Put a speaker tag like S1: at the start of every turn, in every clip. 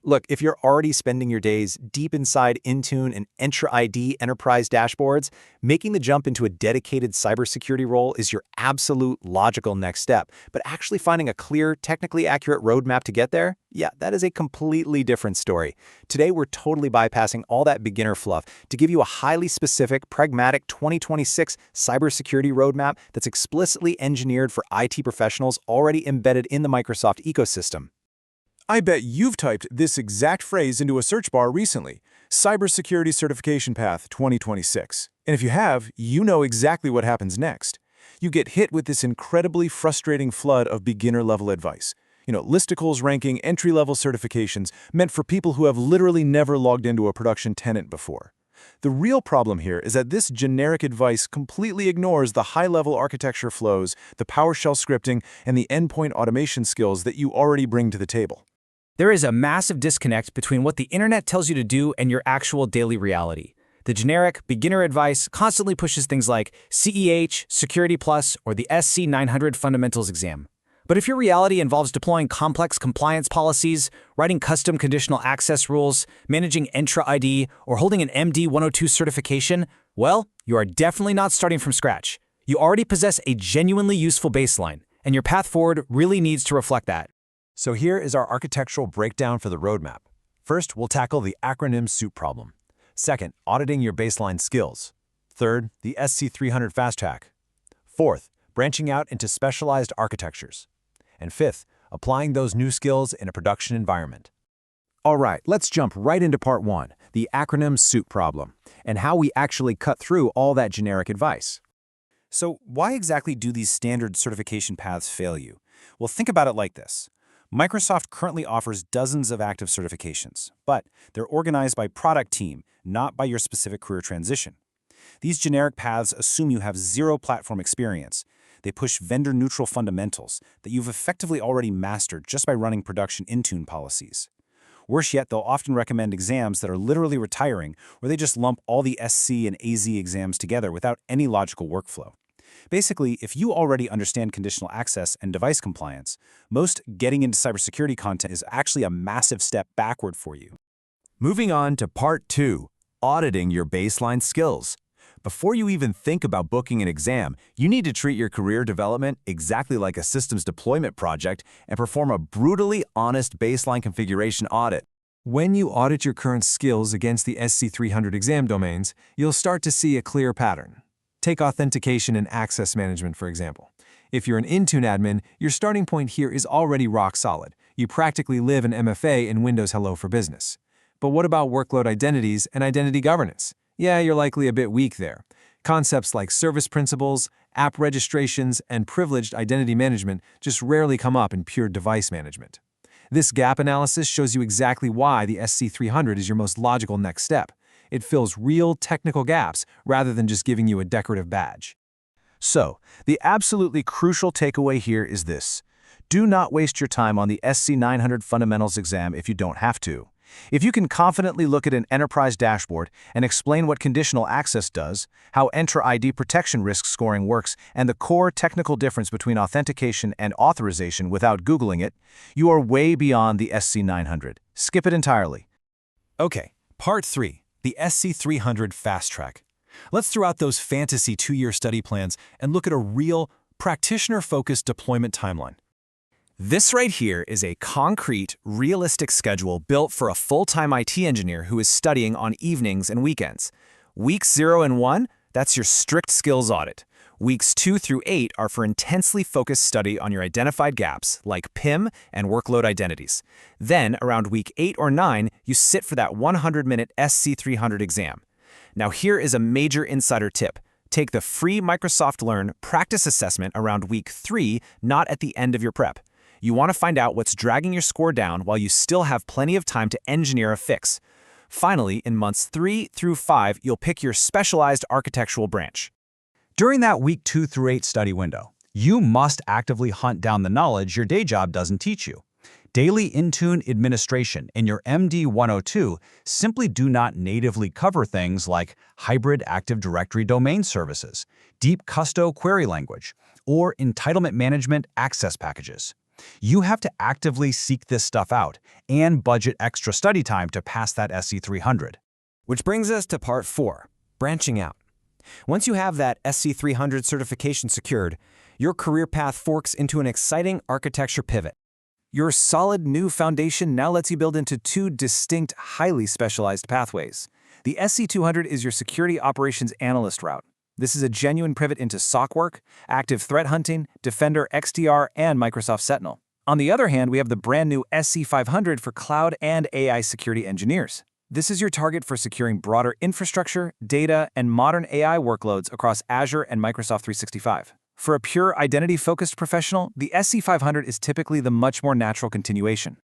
S1: Look, if you're already spending your days deep inside Intune and Entra ID enterprise dashboards, making the jump into a dedicated cybersecurity role is your absolute logical next step. But actually finding a clear, technically accurate roadmap to get there? Yeah, that is a completely different story. Today, we're totally bypassing all that beginner fluff to give you a highly specific, pragmatic 2026 cybersecurity roadmap that's explicitly engineered for IT professionals already embedded in the Microsoft ecosystem.
S2: I bet you've typed this exact phrase into a search bar recently, Cybersecurity Certification Path 2026. And if you have, you know exactly what happens next. You get hit with this incredibly frustrating flood of beginner-level advice. Listicles ranking entry-level certifications meant for people who have literally never logged into a production tenant before. The real problem here is that this generic advice completely ignores the high-level architecture flows, the PowerShell scripting, and the endpoint automation skills that you already bring to the table.
S3: There is a massive disconnect between what the internet tells you to do and your actual daily reality. The generic, beginner advice constantly pushes things like CEH, Security Plus, or the SC-900 Fundamentals exam. But if your reality involves deploying complex compliance policies, writing custom conditional access rules, managing EntraID, or holding an MD-102 certification, well, you are definitely not starting from scratch. You already possess a genuinely useful baseline, and your path forward really needs to reflect that.
S1: So here is our architectural breakdown for the roadmap. First, we'll tackle the acronym soup problem. Second, auditing your baseline skills. Third, the SC-300 fast track. Fourth, branching out into specialized architectures. And fifth, applying those new skills in a production environment. All right, let's jump right into part one, the acronym soup problem, and how we actually cut through all that generic advice. So why exactly do these standard certification paths fail you? Well, think about it like this. Microsoft currently offers dozens of active certifications, but they're organized by product team, not by your specific career transition. These generic paths assume you have zero platform experience. They push vendor-neutral fundamentals that you've effectively already mastered just by running production Intune policies. Worse yet, they'll often recommend exams that are literally retiring, or they just lump all the SC and AZ exams together without any logical workflow. Basically, if you already understand conditional access and device compliance, most getting into cybersecurity content is actually a massive step backward for you. Moving on to part two, auditing your baseline skills. Before you even think about booking an exam, you need to treat your career development exactly like a systems deployment project and perform a brutally honest baseline configuration audit. When you audit your current skills against the SC-300 exam domains, you'll start to see a clear pattern. Take authentication and access management, for example. If you're an Intune admin, your starting point here is already rock solid. You practically live an MFA in Windows Hello for Business. But what about workload identities and identity governance? Yeah, you're likely a bit weak there. Concepts like service principals, app registrations, and privileged identity management just rarely come up in pure device management. This gap analysis shows you exactly why the SC-300 is your most logical next step. It fills real technical gaps rather than just giving you a decorative badge. So, the absolutely crucial takeaway here is this. Do not waste your time on the SC-900 Fundamentals exam if you don't have to. If you can confidently look at an enterprise dashboard and explain what conditional access does, how EntraID protection risk scoring works, and the core technical difference between authentication and authorization without Googling it, you are way beyond the SC-900. Skip it entirely. Okay, part 3. The SC-300 Fast Track. Let's throw out those fantasy 2-year study plans and look at a real, practitioner-focused deployment timeline. This right here is a concrete, realistic schedule built for a full-time IT engineer who is studying on evenings and weekends. Weeks 0 and 1, that's your strict skills audit. Weeks 2 through 8 are for intensely focused study on your identified gaps, like PIM and workload identities. Then, around week 8 or 9, you sit for that 100-minute SC-300 exam. Now here is a major insider tip. Take the free Microsoft Learn practice assessment around week 3, not at the end of your prep. You want to find out what's dragging your score down while you still have plenty of time to engineer a fix. Finally, in months 3 through 5, you'll pick your specialized architectural branch. During that week 2 through 8 study window, you must actively hunt down the knowledge your day job doesn't teach you. Daily Intune administration in your MD-102 simply do not natively cover things like hybrid Active Directory domain services, deep custo query language, or entitlement management access packages. You have to actively seek this stuff out and budget extra study time to pass that SC-300.
S3: Which brings us to part 4, branching out. Once you have that SC-300 certification secured, your career path forks into an exciting architecture pivot. Your solid new foundation now lets you build into 2 distinct, highly specialized pathways. The SC-200 is your security operations analyst route. This is a genuine pivot into SOC work, active threat hunting, Defender XDR, and Microsoft Sentinel. On the other hand, we have the brand new SC-500 for cloud and AI security engineers. This is your target for securing broader infrastructure, data, and modern AI workloads across Azure and Microsoft 365. For a pure identity-focused professional, the SC-500 is typically the much more natural continuation.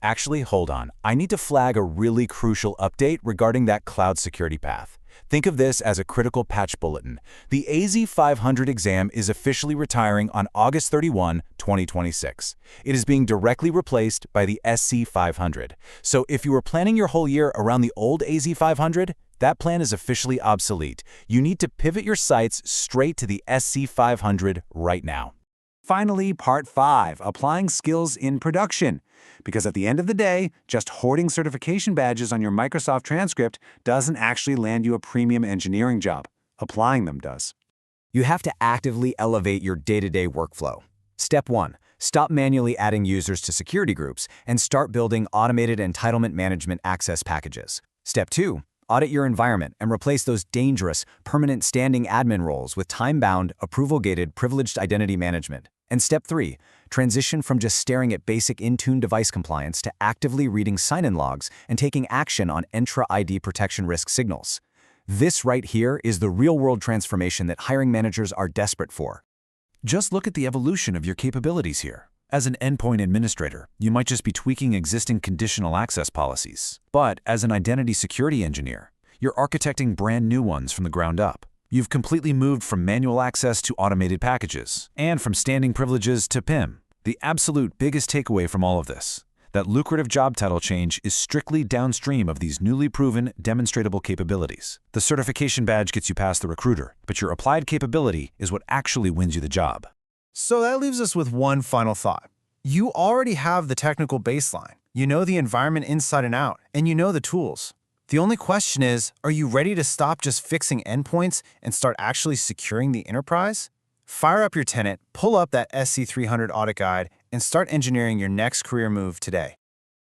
S1: Actually, hold on. I need to flag a really crucial update regarding that cloud security path. Think of this as a critical patch bulletin. The AZ-500 exam is officially retiring on August 31, 2026. It is being directly replaced by the SC-500. So if you were planning your whole year around the old AZ-500, that plan is officially obsolete. You need to pivot your sights straight to the SC-500 right now. Finally, part 5, applying skills in production. Because at the end of the day, just hoarding certification badges on your Microsoft transcript doesn't actually land you a premium engineering job. Applying them does.
S3: You have to actively elevate your day-to-day workflow. Step 1. Stop manually adding users to security groups and start building automated entitlement management access packages. Step 2. Audit your environment and replace those dangerous, permanent standing admin roles with time-bound, approval-gated, privileged identity management. And step 3, transition from just staring at basic Intune device compliance to actively reading sign-in logs and taking action on EntraID protection risk signals. This right here is the real-world transformation that hiring managers are desperate for.
S1: Just look at the evolution of your capabilities here. As an endpoint administrator, you might just be tweaking existing conditional access policies. But as an identity security engineer, you're architecting brand new ones from the ground up. You've completely moved from manual access to automated packages, and from standing privileges to PIM. The absolute biggest takeaway from all of this, that lucrative job title change is strictly downstream of these newly proven, demonstratable capabilities. The certification badge gets you past the recruiter, but your applied capability is what actually wins you the job.
S2: So that leaves us with one final thought. You already have the technical baseline. You know the environment inside and out, and you know the tools. The only question is, are you ready to stop just fixing endpoints and start actually securing the enterprise? Fire up your tenant, pull up that SC-300 audit guide, and start engineering your next career move today.